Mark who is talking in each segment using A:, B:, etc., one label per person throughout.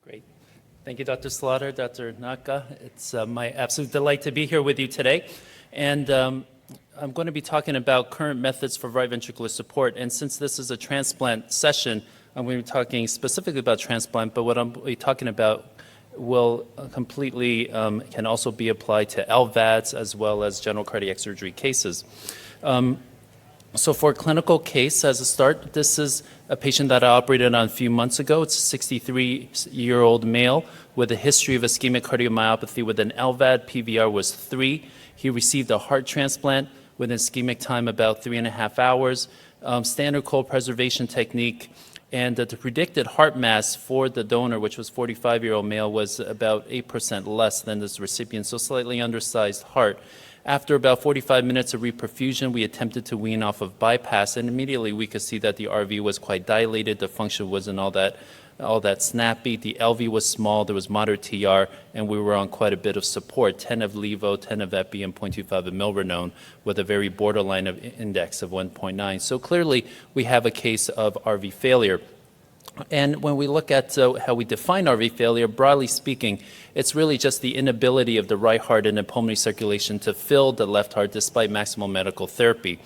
A: Great. Thank you, Dr. Slaughter, Dr. Naka. It's my absolute delight to be here with you today. And I'm going to be talking about current methods for right ventricular support. And since this is a transplant session, I'm going to be talking specifically about transplant, but what I'm going to be talking about will completely can also be applied to LVADs as well as general cardiac surgery cases. So for a clinical case, as a start, this is a patient that I operated on a few months ago. It's a 63-year-old male with a history of ischemic cardiomyopathy with an LVAD. PVR was 3. He received a heart transplant with an ischemic time about 3.5 hours, standard cold preservation technique, and the predicted heart mass for the donor, which was 45-year-old male, was about 8% less than this recipient, so slightly undersized heart. After about 45 minutes of reperfusion, we attempted to wean off of bypass, and immediately we could see that the RV was quite dilated. The function wasn't all that snappy. The LV was small. There was moderate TR, and we were on quite a bit of support, 10 of levo, 10 of epi, and 0.25 of milrinone, with a very borderline of index of 1.9. So clearly, we have a case of RV failure. And when we look at how we define RV failure, broadly speaking, it's really just the inability of the right heart and the pulmonary circulation to fill the left heart despite maximal medical therapy.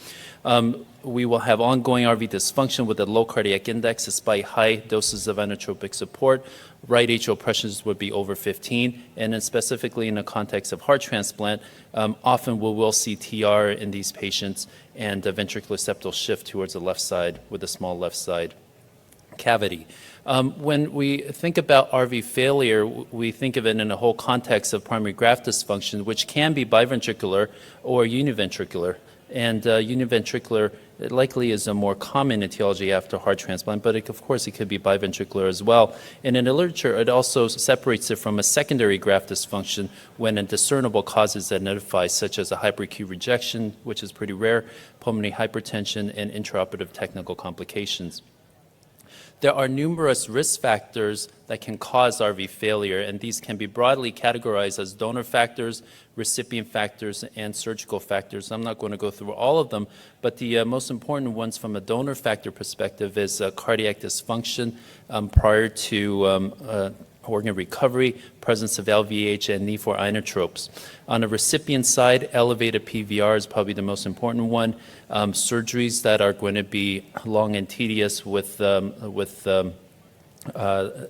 A: We will have ongoing RV dysfunction with a low cardiac index despite high doses of inotropic support. Right atrial pressures would be over 15, and then specifically in the context of heart transplant, often we will see TR in these patients and a ventricular septal shift towards the left side with a small left side cavity. When we think about RV failure, we think of it in a whole context of primary graft dysfunction, which can be biventricular or univentricular. And univentricular likely is a more common etiology after heart transplant, but of course it could be biventricular as well. And in the literature, it also separates it from a secondary graft dysfunction when a discernible cause is identified, such as a hyperacute rejection, which is pretty rare, pulmonary hypertension, and intraoperative technical complications. There are numerous risk factors that can cause RV failure, and these can be broadly categorized as donor factors, recipient factors, and surgical factors. I'm not going to go through all of them, but the most important ones from a donor factor perspective is cardiac dysfunction prior to organ recovery, presence of LVH, and need for inotropes. On the recipient side, elevated PVR is probably the most important one. Surgeries that are going to be long and tedious with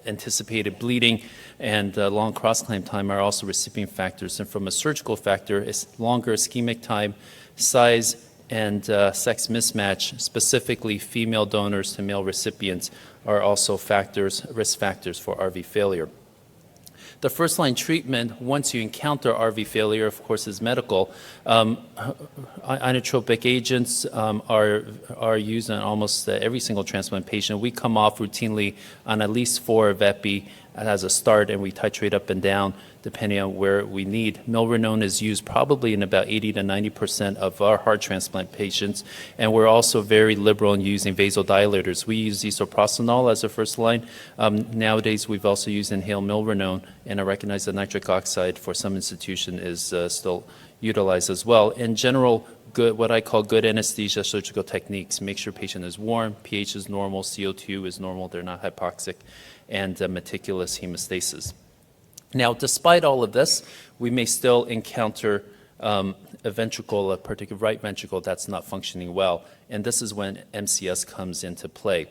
A: anticipated bleeding and long cross-clamp time are also recipient factors. And from a surgical factor, it's longer ischemic time, size, and sex mismatch, specifically female donors to male recipients, are also risk factors for RV failure. The first-line treatment, once you encounter RV failure, of course, is medical. Inotropic agents are used on almost every single transplant patient. We come off routinely on at least 4 of epi as a start, and we titrate up and down depending on where we need. Milrinone is used probably in about 80 to 90% of our heart transplant patients, and we're also very liberal in using vasodilators. We use isoprostanol as a first line. Nowadays, we've also used inhaled milrinone, and I recognize that nitric oxide for some institution is still utilized as well. In general, what I call good anesthesia surgical techniques: make sure patient is warm, pH is normal, CO2 is normal, they're not hypoxic, and meticulous hemostasis. Now, despite all of this, we may still encounter a ventricle, a particular right ventricle, that's not functioning well, and this is when MCS comes into play.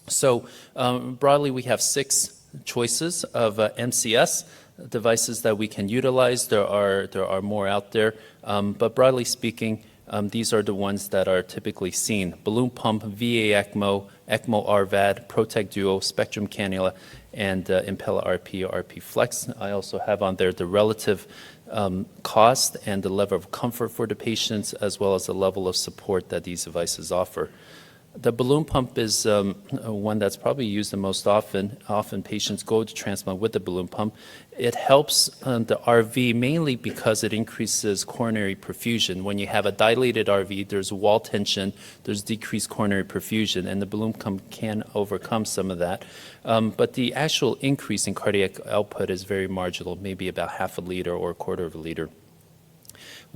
A: So broadly, we have 6 choices of MCS devices that we can utilize. There are more out there, but broadly speaking, these are the ones that are typically seen: balloon pump, VA ECMO, ECMO RVAD, Protect Duo, Spectrum Cannula, and Impella RP or RP Flex. I also have on there the relative cost and the level of comfort for the patients, as well as the level of support that these devices offer. The balloon pump is one that's probably used the most often. Often patients go to transplant with the balloon pump. It helps the RV mainly because it increases coronary perfusion. When you have a dilated RV, there's wall tension, there's decreased coronary perfusion, and the balloon pump can overcome some of that. But the actual increase in cardiac output is very marginal, maybe about half a liter or a quarter of a liter.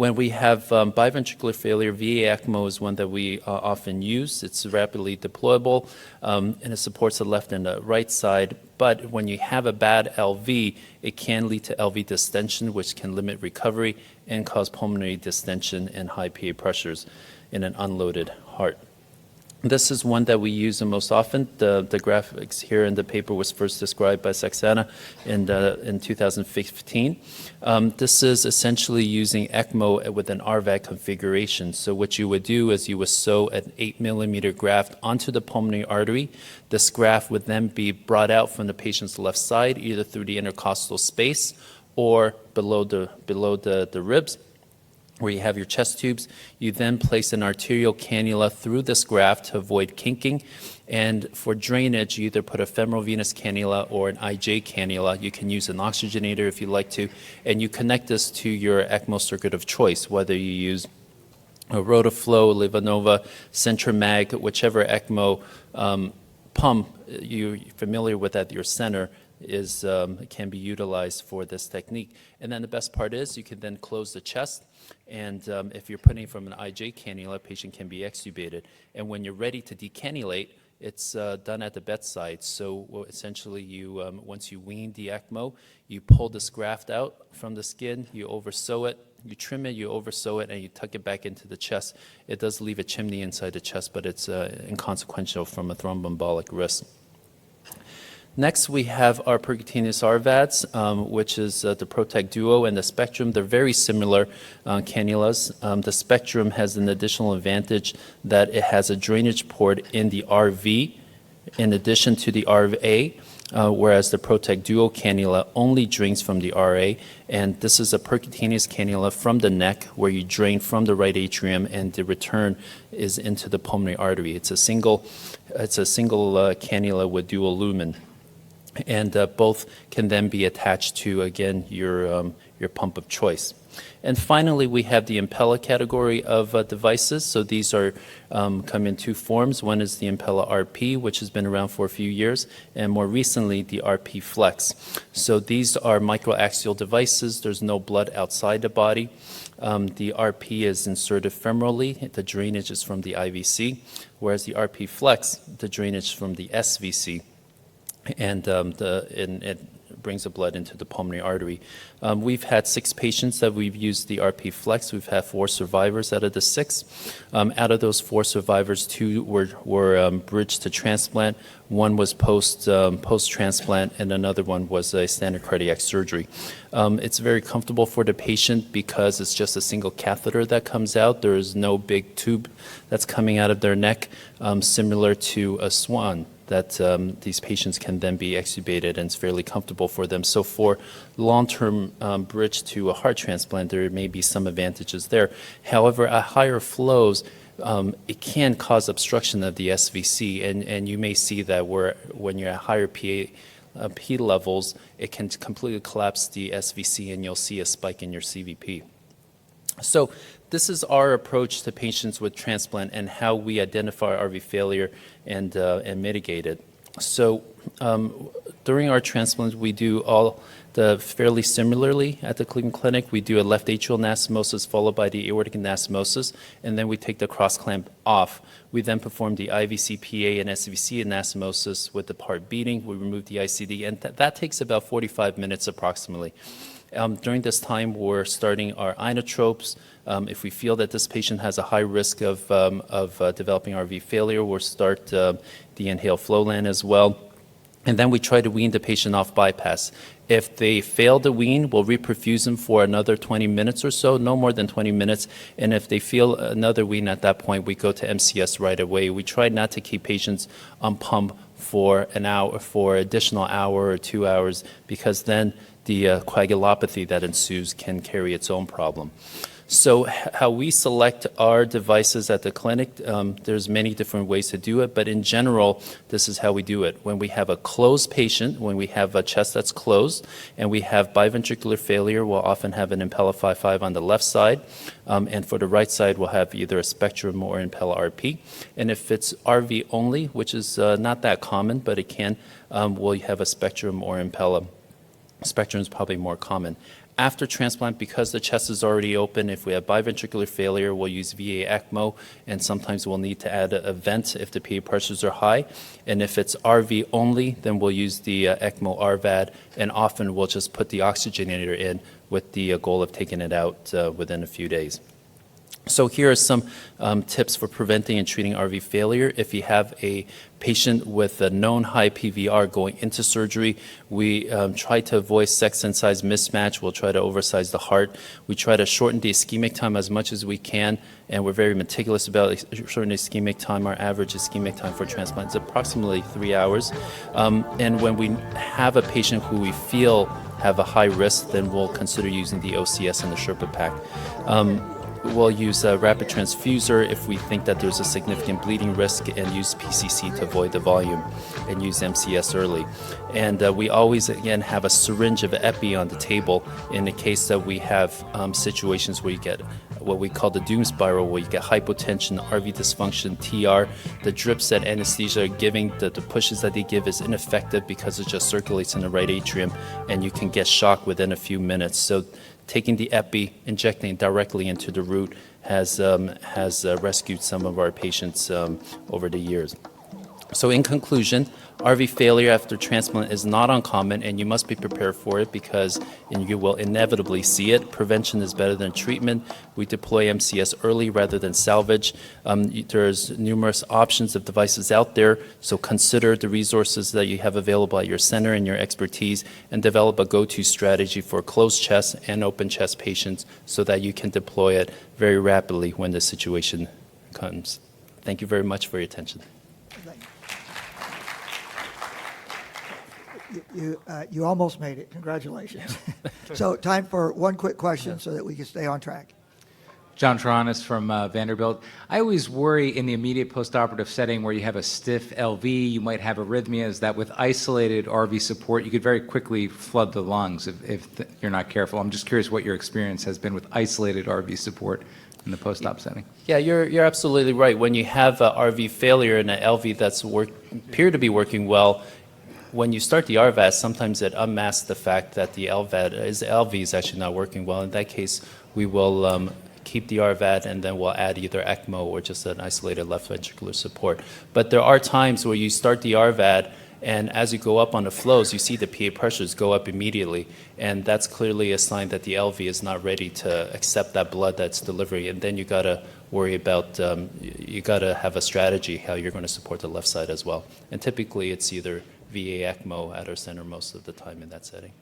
A: When we have biventricular failure, VA ECMO is one that we often use. It's rapidly deployable, and it supports the left and the right side. But when you have a bad LV, it can lead to LV distension, which can limit recovery and cause pulmonary distension and high PA pressures in an unloaded heart. This is one that we use the most often. The graphics here in the paper was first described by Saxena in 2015. This is essentially using ECMO with an RVAC configuration. So what you would do is you would sew an 8 mm graft onto the pulmonary artery. This graft would then be brought out from the patient's left side, either through the intercostal space or below the ribs, where you have your chest tubes. You then place an arterial cannula through this graft to avoid kinking. And for drainage, you either put a femoral venous cannula or an IJ cannula. You can use an oxygenator if you like to. And you connect this to your ECMO circuit of choice, whether you use a Rotaflow, Livanova, Centramag, whichever ECMO pump you're familiar with at your center can be utilized for this technique. And then the best part is you can then close the chest, and if you're putting from an IJ cannula, a patient can be extubated. And when you're ready to decannulate, it's done at the bedside. So essentially, once you wean the ECMO, you pull this graft out from the skin, you oversew it, you trim it, you oversew it, and you tuck it back into the chest. It does leave a chimney inside the chest, but it's inconsequential from a thromboembolic risk. Next, we have our percutaneous RVADs, which is the Protect Duo and the Spectrum. They're very similar cannulas. The Spectrum has an additional advantage that it has a drainage port in the RV in addition to the RA, whereas the Protect Duo cannula only drains from the RA. And this is a percutaneous cannula from the neck where you drain from the right atrium and the return is into the pulmonary artery. It's a single cannula with dual lumen. And both can then be attached to, again, your pump of choice. And finally, we have the Impella category of devices. So these are come in two forms. One is the Impella RP, which has been around for a few years, and more recently, the RP Flex. So these are microaxial devices. There's no blood outside the body. The RP is inserted femorally. The drainage is from the IVC, whereas the RP Flex, the drainage from the SVC. And it brings the blood into the pulmonary artery. We've had 6 patients that we've used the RP Flex. We've had 4 survivors out of the 6. Out of those 4 survivors, 2 were bridged to transplant. 1 was post-transplant, and another one was a standard cardiac surgery. It's very comfortable for the patient because it's just a single catheter that comes out. There is no big tube that's coming out of their neck, similar to a swan, that these patients can then be extubated, and it's fairly comfortable for them. So for long-term bridge to a heart transplant, there may be some advantages there. However, at higher flows, it can cause obstruction of the SVC, and you may see that when you're at higher P levels, it can completely collapse the SVC, and you'll see a spike in your CVP. So this is our approach to patients with transplant and how we identify RV failure and mitigate it. So during our transplant, we do all fairly similarly at the Cleveland Clinic. We do a left atrial anastomosis followed by the aortic anastomosis, and then we take the cross clamp off. We then perform the IVC, PA, and SVC anastomosis with the heart beating. We remove the ICD, and that takes about 45 minutes approximately. During this time, we're starting our inotropes. If we feel that this patient has a high risk of developing RV failure, we'll start the inhaled Flolan as well. And then we try to wean the patient off bypass. If they fail to wean, we'll reperfuse them for another 20 minutes or so, no more than 20 minutes. And if they feel another wean at that point, we go to MCS right away. We try not to keep patients on pump for an hour, for additional hour or 2 hours, because then the coagulopathy that ensues can carry its own problem. So how we select our devices at the clinic, there's many different ways to do it, but in general, this is how we do it. When we have a closed patient, when we have a chest that's closed, and we have biventricular failure, we'll often have an Impella 5.5 on the left side, and for the right side, we'll have either a Spectrum or Impella RP. And if it's RV only, which is not that common, but it can, we'll have a Spectrum or Impella. spectrum is probably more common. After transplant, because the chest is already open, if we have biventricular failure, we'll use VA ECMO, and sometimes we'll need to add a vent if the PA pressures are high. And if it's RV only, then we'll use the ECMO RVAD, and often we'll just put the oxygenator in with the goal of taking it out within a few days. So here are some tips for preventing and treating RV failure. If you have a patient with a known high PVR going into surgery, we try to avoid sex and size mismatch. We'll try to oversize the heart. We try to shorten the ischemic time as much as we can, and we're very meticulous about shortening ischemic time. Our average ischemic time for transplant is approximately 3 hours. And when we have a patient who we feel have a high risk, then we'll consider using the OCS and the Sherpa pack. We'll use a rapid transfuser if we think that there's a significant bleeding risk, and use PCC to avoid the volume, and use MCS early. And we always, again, have a syringe of epi on the table in the case that we have situations where you get what we call the doom spiral, where you get hypotension, RV dysfunction, TR. The drips that anesthesia are giving, the pushes that they give is ineffective because it just circulates in the right atrium, and you can get shock within a few minutes. So taking the epi, injecting it directly into the root has rescued some of our patients over the years. So in conclusion, RV failure after transplant is not uncommon, and you must be prepared for it because you will inevitably see it. Prevention is better than treatment. We deploy MCS early rather than salvage. There's numerous options of devices out there, so consider the resources that you have available at your center and your expertise, and develop a go-to strategy for closed chest and open chest patients so that you can deploy it very rapidly when the situation comes. Thank you very much for your attention.
B: You almost made it. Congratulations. So time for one quick question so that we can stay on track.
C: John Taranis from Vanderbilt. I always worry in the immediate postoperative setting where you have a stiff LV, you might have arrhythmias, that with isolated RV support, you could very quickly flood the lungs if you're not careful. I'm just curious what your experience has been with isolated RV support in the post-op setting.
A: Yeah, you're absolutely right. When you have RV failure and an LV that's appear to be working well, when you start the RVAD, sometimes it unmasks the fact that the LV is actually not working well. In that case, we will keep the RVAD, and then we'll add either ECMO or just an isolated left ventricular support. But there are times where you start the RVAD, and as you go up on the flows, you see the PA pressures go up immediately, and that's clearly a sign that the LV is not ready to accept that blood that's delivery. And then you got to worry about, you got to have a strategy how you're going to support the left side as well. And typically, it's either VA ECMO at our center most of the time in that setting.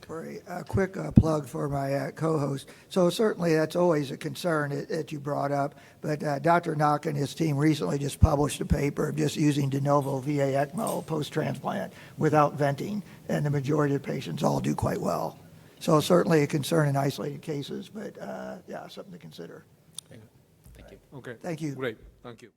B: For a quick plug for my co-host. So certainly that's always a concern that you brought up, but Dr. Knock and his team recently just published a paper of just using de novo VA ECMO post-transplant without venting, and the majority of patients all do quite well. So certainly a concern in isolated cases, but yeah, something to consider.
A: Thank you.
D: Okay.
B: Thank you.
D: Great. Thank you.